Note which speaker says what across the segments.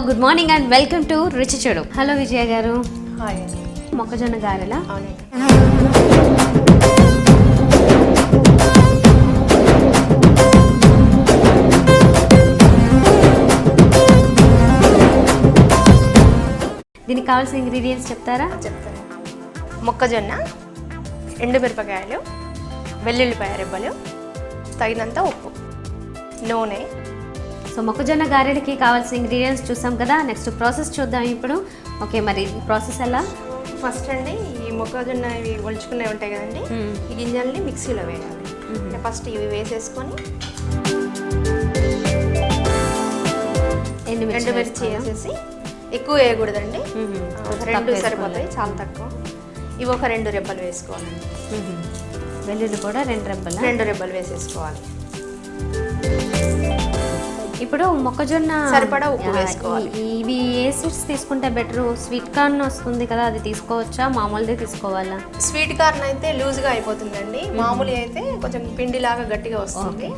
Speaker 1: Good morning and welcome to రుచి చూడు. Hello విజయ గారు.
Speaker 2: హాయ్.
Speaker 1: మొక్కజొన్న గారెలా?
Speaker 2: అవునండి.
Speaker 1: దీనికి కావాల్సిన ఇంగ్రీడియంట్స్ చెప్తారా?
Speaker 2: చెప్తాను. మొక్కజొన్న, ఎండుమిరపకాయలు, వెల్లుల్లిపాయ రెబ్బలు, తగినంత ఉప్పు, నూనె.
Speaker 1: సో మొక్కజొన్న గారెలకి కావాల్సిన ఇంగ్రీడియంట్స్ చూసాం కదా. నెక్స్ట్ ప్రాసెస్ చూద్దాం ఇప్పుడు. ఓకే, మరి ప్రాసెస్ ఎలా?
Speaker 2: ఫస్ట్ అండి ఈ మొక్కజొన్న ఇవి ఒలుచుకునేవి ఉంటాయి కదండి, ఈ గింజల్ని మిక్సీలో వేయాలి. ఫస్ట్ ఇవి వేసేసుకొని ఎండుమిర్చి వేసేసి, ఎక్కువ వేయకూడదండి, రెండు సరిపోతాయి, చాలా తక్కువ. ఇవి ఒక 2 రెబ్బలు వేసుకోవాలండి.
Speaker 1: వెల్లుల్లి కూడా 2
Speaker 2: రెబ్బలు వేసేసుకోవాలి.
Speaker 1: ఇప్పుడు మొక్కజొన్న
Speaker 2: సరిపడా ఉప్పు వేసుకోవాలి.
Speaker 1: ఇవి ఏ సీడ్స్ తీసుకుంటే బెటర్? స్వీట్ కార్న్ వస్తుంది కదా, అది తీసుకోవచ్చా, మామూలుదే తీసుకోవాలా?
Speaker 2: స్వీట్ కార్న్ అయితే లూజ్గా అయిపోతుందండి, మామూలు అయితే కొంచెం పిండిలాగా గట్టిగా వస్తుంది.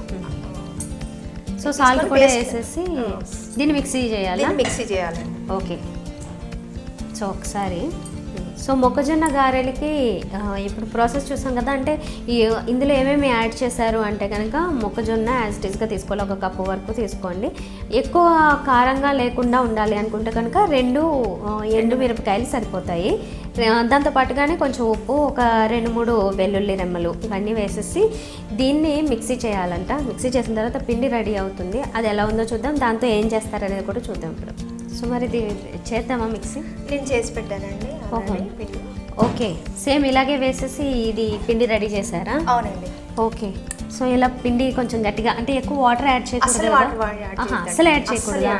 Speaker 1: సో సాల్ట్ కూడా వేసేసి దీన్ని మిక్సీ
Speaker 2: చేయాలి.
Speaker 1: ఓకే, సో ఒకసారి సో మొక్కజొన్న గారెలకి ఇప్పుడు ప్రాసెస్ చూసాం కదా. అంటే ఇందులో ఏమేమి యాడ్ చేశారు అంటే కనుక మొక్కజొన్న యాజ్ ఇట్ ఈస్గా తీసుకోవాలి, 1 కప్పు వరకు తీసుకోండి. ఎక్కువ కారంగా లేకుండా ఉండాలి అనుకుంటే కనుక 2 ఎండుమిరపకాయలు సరిపోతాయి. దాంతోపాటుగానే కొంచెం ఉప్పు, ఒక 2-3 వెల్లుల్లి రెమ్మలు, ఇవన్నీ వేసేసి దీన్ని మిక్సీ చేయాలంట. మిక్సీ చేసిన తర్వాత పిండి రెడీ అవుతుంది. అది ఎలా ఉందో చూద్దాం, దాంతో ఏం చేస్తారనేది కూడా చూద్దాం ఇప్పుడు. సో మరి ఇది చేద్దామా మిక్సీ?
Speaker 2: నేను చేసి పెట్టానండి.
Speaker 1: ఓకే, సేమ్ ఇలాగే వేసేసి ఇది పిండి రెడీ చేశారా?
Speaker 2: అవునండి.
Speaker 1: ఓకే, సో ఇలా పిండి కొంచెం గట్టిగా, అంటే ఎక్కువ వాటర్ యాడ్ చేయకూడదు, అసలు యాడ్ చేయకూడదా?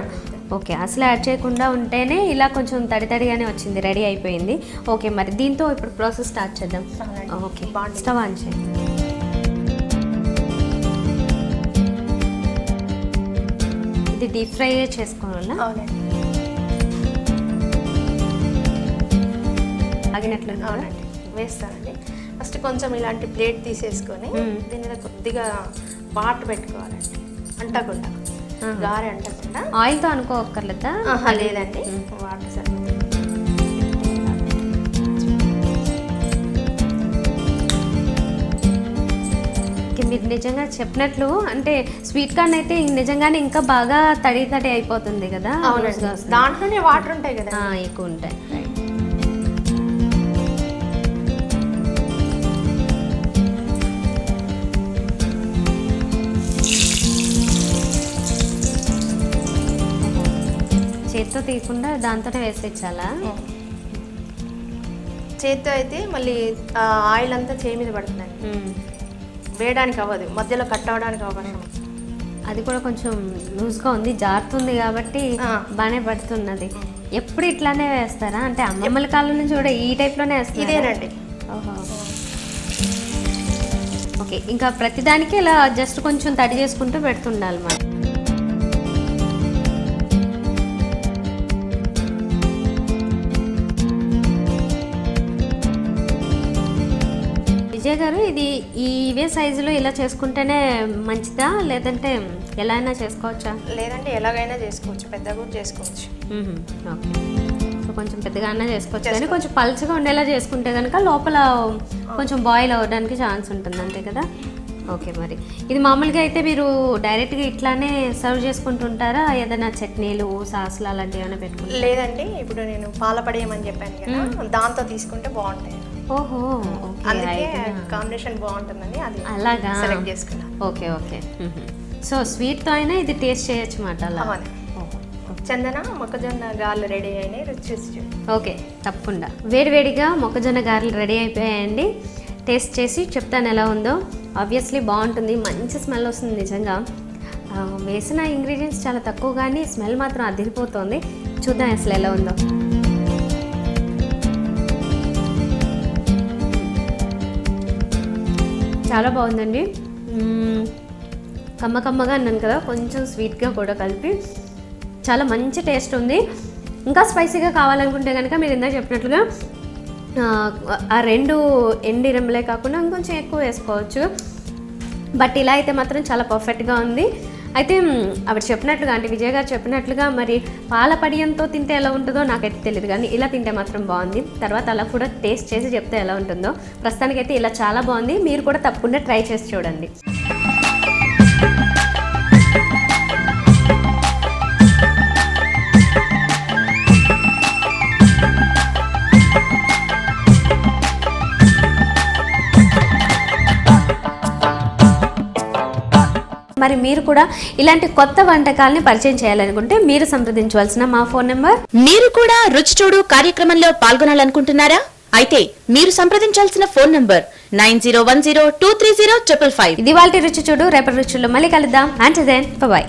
Speaker 1: ఓకే, అసలు యాడ్ చేయకుండా ఉంటేనే ఇలా కొంచెం తడిగానే వచ్చింది, రెడీ అయిపోయింది. ఓకే, మరి దీంతో ఇప్పుడు ప్రాసెస్ స్టార్ట్ చేద్దాం. ఓకే, స్టవ్ ఆన్ చేయండి. ఇది డీప్ ఫ్రై చేసుకోవాలా?
Speaker 2: అవునండి.
Speaker 1: ఆగినట్లు?
Speaker 2: అవునండి, వేస్తానండి. ఫస్ట్ కొంచెం ఇలాంటి ప్లేట్ తీసేసుకొని దీని మీద కొద్దిగా వాటర్ పెట్టుకోవాలండి, అంటకుండా, గారె అంటకుండా.
Speaker 1: ఆయిల్తో అనుకోక్కర్లేదా?
Speaker 2: లేదండి, వాటర్ సరిపోతుంది.
Speaker 1: మీరు నిజంగా చెప్పినట్లు అంటే స్వీట్ కార్న్ అయితే నిజంగానే ఇంకా బాగా తడి అయిపోతుంది కదా.
Speaker 2: దాంట్లోనే వాటర్ ఉంటాయి కదా,
Speaker 1: ఎక్కువ ఉంటాయి. చేత్తో తీయకుండా దాంతోనే వేసేచ్చాలా?
Speaker 2: చేత్తో అయితే మళ్ళీ ఆయిల్ అంతా చేయి మీద పడుతుందండి, వేయడానికి అవ్వదు, మధ్యలో కట్ అవ్వడానికి అవకాశం.
Speaker 1: అది కూడా కొంచెం లూజ్గా ఉంది, జారుతుంది కాబట్టి బాగానే పడుతున్నది. ఎప్పుడు ఇట్లానే వేస్తారా? అంటే అమ్మమ్మల కాలం నుంచి కూడా ఈ టైప్లోనే వేస్తారు?
Speaker 2: ఇదేనండి.
Speaker 1: ఓహో, ఓకే. ఇంకా ప్రతిదానికి ఇలా జస్ట్ కొంచెం తడి చేసుకుంటూ పెడుతుండాలి మరి. విజయ్ గారు, ఇది ఇవే సైజులో ఇలా చేసుకుంటేనే మంచిదా, లేదంటే ఎలా అయినా చేసుకోవచ్చా?
Speaker 2: లేదంటే ఎలాగైనా చేసుకోవచ్చు, పెద్దగా కూడా చేసుకోవచ్చు.
Speaker 1: ఓకే, సో కొంచెం పెద్దగానే చేసుకోవచ్చు, కానీ కొంచెం పల్చగా ఉండేలా చేసుకుంటే కనుక లోపల కొంచెం బాయిల్ అవ్వడానికి ఛాన్స్ ఉంటుంది, అంతే కదా? ఓకే, మరి ఇది మామూలుగా అయితే మీరు డైరెక్ట్గా ఇట్లానే సర్వ్ చేసుకుంటుంటారా? ఏదైనా చట్నీలు, సాసులు అలాంటివి ఏమైనా పెట్టుకుంటారా?
Speaker 2: లేదండి, ఇప్పుడు నేను పాలపడేయమని చెప్పాను కదా, దాంతో తీసుకుంటే బాగుంటాయి.
Speaker 1: ఓహో,
Speaker 2: అందుకే కాంబినేషన్ బాగుంటుందని అది
Speaker 1: అలాగా
Speaker 2: సెలెక్ట్ చేసుకున్నాను.
Speaker 1: ఓకే ఓకే, సో స్వీట్తో అయినా ఇది టేస్ట్ చేయొచ్చు మాట. అలా
Speaker 2: చందన మొక్కజొన్న గారెలు రెడీ అయినాయి, రుచి చూసి.
Speaker 1: ఓకే, తప్పకుండా. వేడివేడిగా మొక్కజొన్న గారెలు రెడీ అయిపోయాయండి. టేస్ట్ చేసి చెప్తాను ఎలా ఉందో. ఆబ్వియస్లీ బాగుంటుంది, మంచి స్మెల్ వస్తుంది నిజంగా. వేసిన ఇంగ్రీడియంట్స్ చాలా తక్కువ, కానీ స్మెల్ మాత్రం అదిరిపోతుంది. చూద్దాం అసలు ఎలా ఉందో. చాలా బాగుందండి, కమ్మగా అన్నాను కదా, కొంచెం స్వీట్గా కూడా కలిపి చాలా మంచి టేస్ట్ ఉంది. ఇంకా స్పైసీగా కావాలనుకుంటే కనుక మీరు ఇందాక చెప్పినట్లుగా ఆ 2 ఎండిరెమ్మలే కాకుండా ఇంకొంచెం ఎక్కువ వేసుకోవచ్చు. బట్ ఇలా అయితే మాత్రం చాలా పర్ఫెక్ట్గా ఉంది. అయితే ఆవిడ చెప్పినట్లుగా అంటే విజయ్ గారు చెప్పినట్లుగా మరి పాల పడియంతో తింటే ఎలా ఉంటుందో నాకైతే తెలియదు, కానీ ఇలా తింటే మాత్రం బాగుంది. తర్వాత అలా కూడా టేస్ట్ చేసి చెప్తే ఎలా ఉంటుందో. ప్రస్తుతానికైతే ఇలా చాలా బాగుంది, మీరు కూడా తప్పకుండా ట్రై చేసి చూడండి. మరి మీరు కూడా ఇలాంటి కొత్త వంటకాలని పరిచయం చేయాలనుకుంటే మీరు సంప్రదించవలసిన మా ఫోన్ నెంబర్.
Speaker 3: మీరు కూడా రుచి చూడు కార్యక్రమంలో పాల్గొనాలనుకుంటున్నారా? అయితే మీరు సంప్రదించాల్సిన ఫోన్ నంబర్ 9010230555.
Speaker 1: ఇది వాళ్ళ రుచి చూడు. రేపటి రుచుల్లో మళ్ళీ కలుద్దాం. అంటే దెన్ బై.